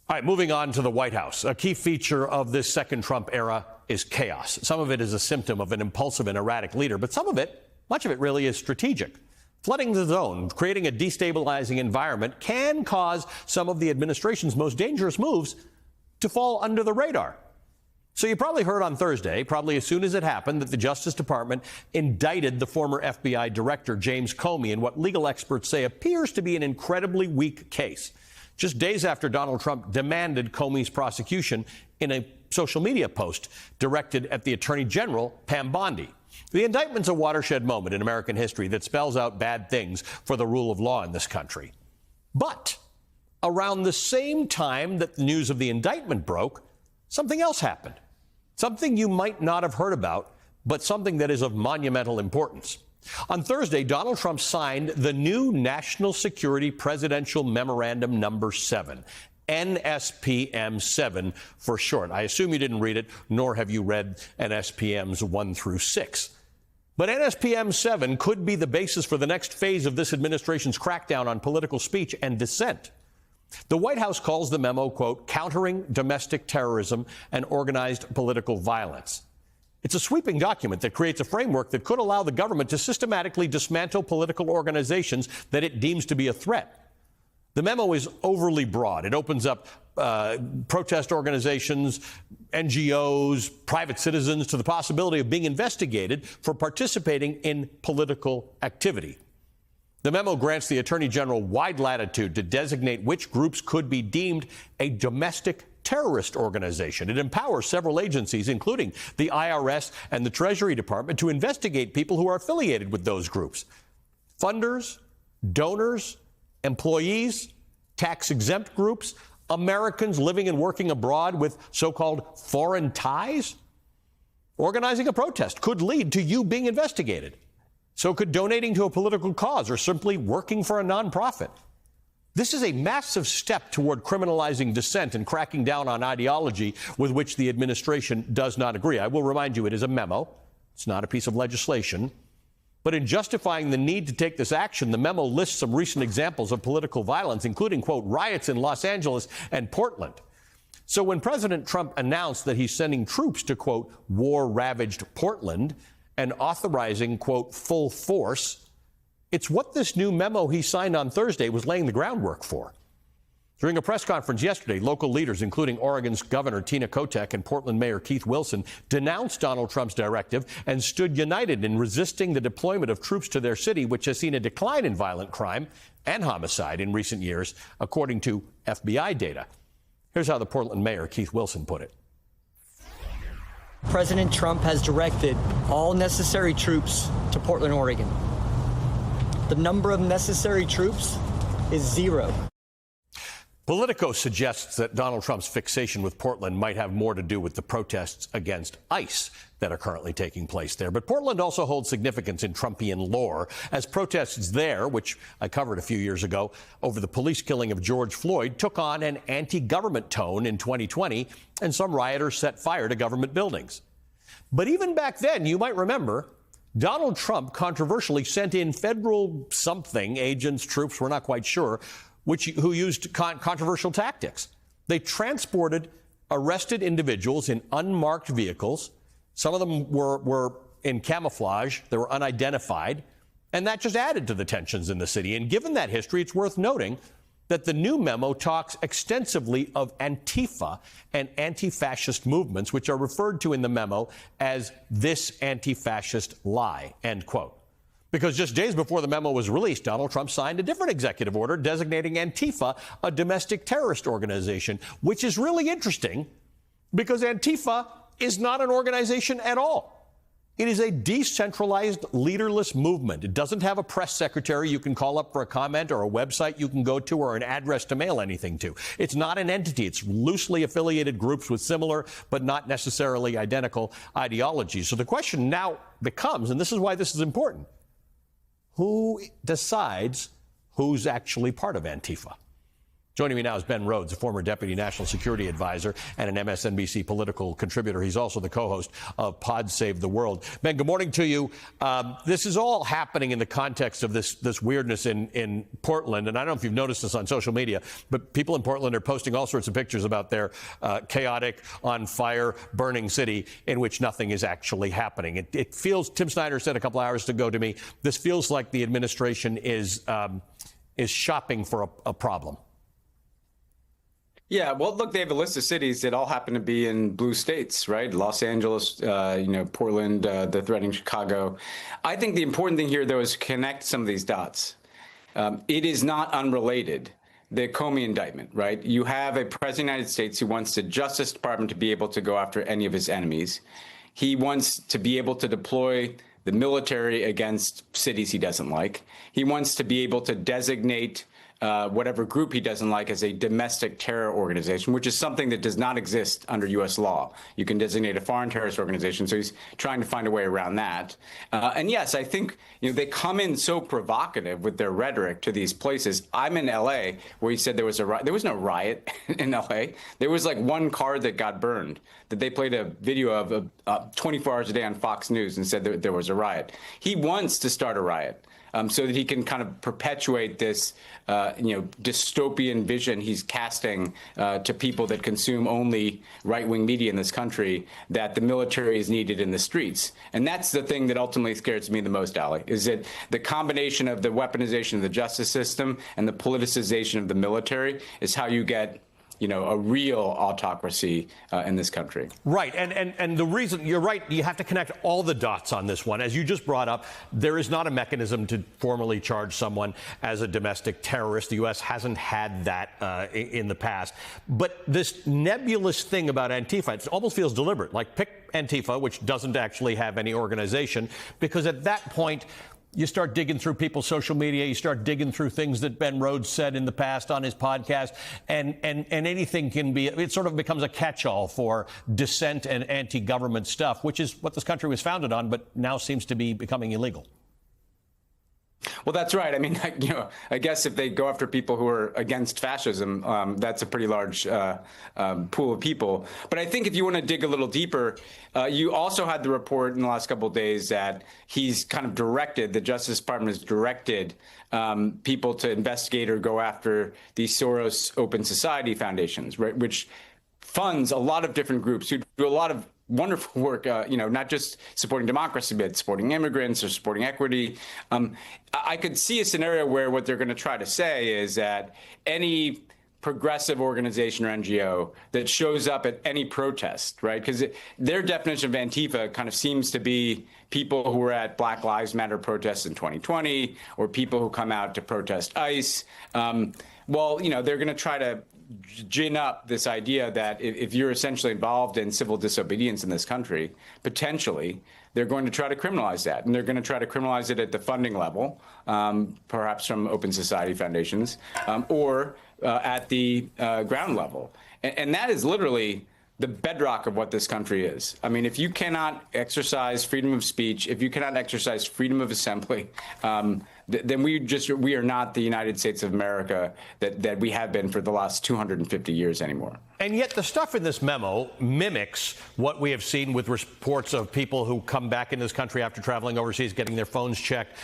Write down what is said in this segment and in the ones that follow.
All right, moving on to the White House. A key feature of this second Trump era is chaos. Some of it is a symptom of an impulsive and erratic leader, but some of it, much of it really is strategic. Flooding the zone, creating a destabilizing environment can cause some of the administration's most dangerous moves to fall under the radar. So you probably heard on Thursday, probably as soon as it happened, that the Justice Department indicted the former FBI director, James Comey, in what legal experts say appears to be an incredibly weak case. Just days after Donald Trump demanded Comey's prosecution in a social media post directed at the Attorney General, Pam Bondi. The indictment's a watershed moment in American history that spells out bad things for the rule of law in this country. But around the same time that the news of the indictment broke, something else happened. Something you might not have heard about, but something that is of monumental importance. On Thursday, Donald Trump signed the new National Security Presidential Memorandum Number 7, NSPM 7 for short. I assume you didn't read it, nor have you read NSPMs 1 through 6. But NSPM 7 could be the basis for the next phase of this administration's crackdown on political speech and dissent. The White House calls the memo, quote, countering domestic terrorism and organized political violence. It's a sweeping document that creates a framework that could allow the government to systematically dismantle political organizations that it deems to be a threat. The memo is overly broad. It opens up protest organizations, NGOs, private citizens to the possibility of being investigated for participating in political activity. The memo grants the Attorney General wide latitude to designate which groups could be deemed a domestic terrorist organization. It empowers several agencies, including the IRS and the Treasury Department, to investigate people who are affiliated with those groups. Funders, donors, employees, tax-exempt groups, Americans living and working abroad with so-called foreign ties. Organizing a protest could lead to you being investigated. So could donating to a political cause or simply working for a nonprofit. This is a massive step toward criminalizing dissent and cracking down on ideology with which the administration does not agree. I will remind you, it is a memo. It's not a piece of legislation. But in justifying the need to take this action, the memo lists some recent examples of political violence, including, quote, riots in Los Angeles and Portland. So when President Trump announced that he's sending troops to, quote, war-ravaged Portland and authorizing, quote, full force, it's what this new memo he signed on Thursday was laying the groundwork for. During a press conference yesterday, local leaders, including Oregon's Governor Tina Kotek and Portland Mayor Keith Wilson, denounced Donald Trump's directive and stood united in resisting the deployment of troops to their city, which has seen a decline in violent crime and homicide in recent years, according to FBI data. Here's how the Portland Mayor Keith Wilson put it. President Trump has directed all necessary troops to Portland, Oregon. The number of necessary troops is 0. Politico suggests that Donald Trump's fixation with Portland might have more to do with the protests against ICE that are currently taking place there. But Portland also holds significance in Trumpian lore, as protests there, which I covered a few years ago, over the police killing of George Floyd, took on an anti-government tone in 2020, and some rioters set fire to government buildings. But even back then, you might remember, Donald Trump controversially sent in federal something agents, troops, we're not quite sure, who used controversial tactics. They transported arrested individuals in unmarked vehicles. Some of them were in camouflage. They were unidentified. And that just added to the tensions in the city. And given that history, it's worth noting that the new memo talks extensively of Antifa and anti-fascist movements, which are referred to in the memo as this anti-fascist lie, end quote. Because just days before the memo was released, Donald Trump signed a different executive order designating Antifa a domestic terrorist organization, which is really interesting because Antifa is not an organization at all. It is a decentralized, leaderless movement. It doesn't have a press secretary you can call up for a comment or a website you can go to or an address to mail anything to. It's not an entity. It's loosely affiliated groups with similar but not necessarily identical ideologies. So the question now becomes, and this is why this is important, who decides who's actually part of Antifa? Joining me now is Ben Rhodes, a former Deputy National Security Advisor and an MSNBC political contributor. He's also the co-host of Pod Save the World. Ben, good morning to you. This is all happening in the context of this weirdness in Portland. And I don't know if you've noticed this on social media, but people in Portland are posting all sorts of pictures about their chaotic, on fire, burning city in which nothing is actually happening. It feels, Tim Snyder said a couple hours ago to me, this feels like the administration is shopping for a problem. Yeah, well, look, they have a list of cities that all happen to be in blue states, right? Los Angeles, Portland, they're threatening Chicago. I think the important thing here, though, is to connect some of these dots. It is not unrelated. The Comey indictment, right? You have a president of the United States who wants the Justice Department to be able to go after any of his enemies. He wants to be able to deploy the military against cities he doesn't like. He wants to be able to designate whatever group he doesn't like as a domestic terror organization, which is something that does not exist under U.S. law. You can designate a foreign terrorist organization, so he's trying to find a way around that. And yes, I think they come in so provocative with their rhetoric to these places. I'm in L.A., where he said there was no riot in L.A. There was like one car that got burned, that they played a video of 24 hours a day on Fox News and said that there was a riot. He wants to start a riot. So that he can kind of perpetuate this, dystopian vision he's casting to people that consume only right-wing media in this country, that the military is needed in the streets. And that's the thing that ultimately scares me the most, Ali, is that the combination of the weaponization of the justice system and the politicization of the military is how you get a real autocracy in this country. Right. And the reason, you're right, you have to connect all the dots on this one. As you just brought up, there is not a mechanism to formally charge someone as a domestic terrorist. The U.S. hasn't had that in the past. But this nebulous thing about Antifa, it almost feels deliberate. Like, pick Antifa, which doesn't actually have any organization, because at that point, you start digging through people's social media, you start digging through things that Ben Rhodes said in the past on his podcast, and anything can be, it sort of becomes a catch-all for dissent and anti-government stuff, which is what this country was founded on, but now seems to be becoming illegal. Well, that's right. I mean, I guess if they go after people who are against fascism, that's a pretty large pool of people. But I think if you want to dig a little deeper, you also had the report in the last couple of days that he's kind of directed, the Justice Department has directed people to investigate or go after these Soros Open Society foundations, right, which funds a lot of different groups who do a lot of wonderful work, not just supporting democracy, but supporting immigrants or supporting equity. I could see a scenario where what they're going to try to say is that any progressive organization or NGO that shows up at any protest, right? Because their definition of Antifa kind of seems to be people who were at Black Lives Matter protests in 2020 or people who come out to protest ICE. They're going to try to gin up this idea that if you're essentially involved in civil disobedience in this country, potentially they're going to try to criminalize that. And they're going to try to criminalize it at the funding level, perhaps from Open Society foundations, or at the ground level. And that is literally the bedrock of what this country is. I mean, if you cannot exercise freedom of speech, if you cannot exercise freedom of assembly, then we are not the United States of America that we have been for the last 250 years anymore. And yet the stuff in this memo mimics what we have seen with reports of people who come back in this country after traveling overseas, getting their phones checked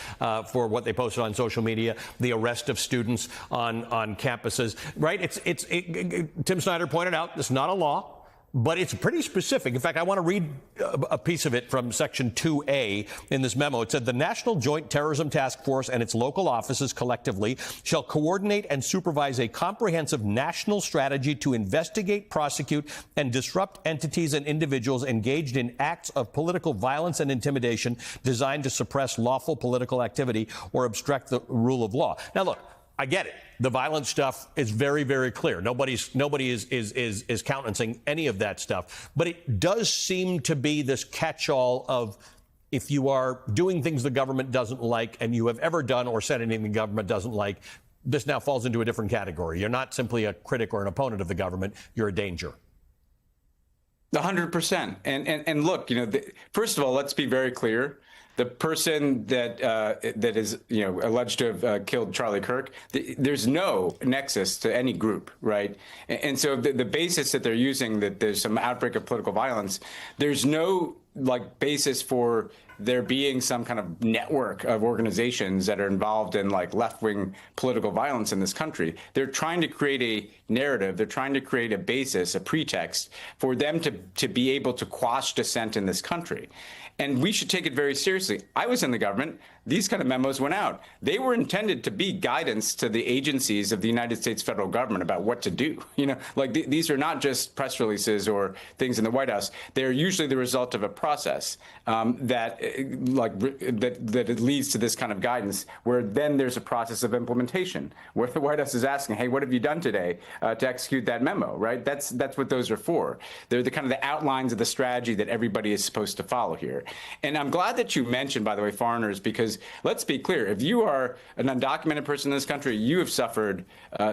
for what they posted on social media, the arrest of students on campuses, right? Tim Snyder pointed out, this is not a law. But it's pretty specific. In fact, I want to read a piece of it from Section 2A in this memo. It said the National Joint Terrorism Task Force and its local offices collectively shall coordinate and supervise a comprehensive national strategy to investigate, prosecute, and disrupt entities and individuals engaged in acts of political violence and intimidation designed to suppress lawful political activity or obstruct the rule of law. Now, look, I get it. The violent stuff is very, very clear. Nobody is countenancing any of that stuff. But it does seem to be this catch-all of if you are doing things the government doesn't like and you have ever done or said anything the government doesn't like, this now falls into a different category. You're not simply a critic or an opponent of the government. You're a danger. 100%. And look, first of all, let's be very clear. the person that that is alleged to have killed Charlie Kirk, there's no nexus to any group, right? And so the basis that they're using, that there's some outbreak of political violence, there's no basis for there being some kind of network of organizations that are involved in left-wing political violence in this country. They're trying to create a narrative. They're trying to create a basis, a pretext for them to be able to quash dissent in this country. And we should take it very seriously. I was in the government. These kind of memos went out. They were intended to be guidance to the agencies of the United States federal government about what to do. These are not just press releases or things in the White House. They're usually the result of a process that it leads to this kind of guidance, where then there's a process of implementation, where the White House is asking, hey, what have you done today to execute that memo, right? That's what those are for. They're the kind of the outlines of the strategy that everybody is supposed to follow here. And I'm glad that you mentioned, by the way, foreigners, because let's be clear, if you are an undocumented person in this country, you have suffered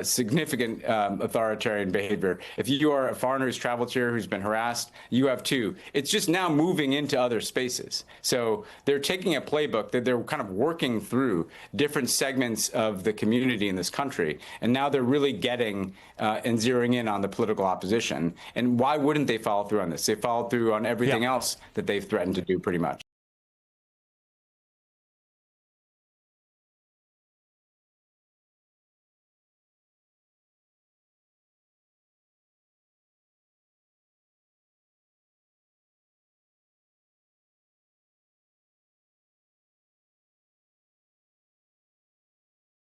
significant authoritarian behavior. If you are a foreigner who's traveled here, who's been harassed, you have too. It's just now moving into other spaces. So they're taking a playbook that they're kind of working through different segments of the community in this country. And now they're really getting and zeroing in on the political opposition. And why wouldn't they follow through on this? They followed through on everything else that they've threatened to do pretty much.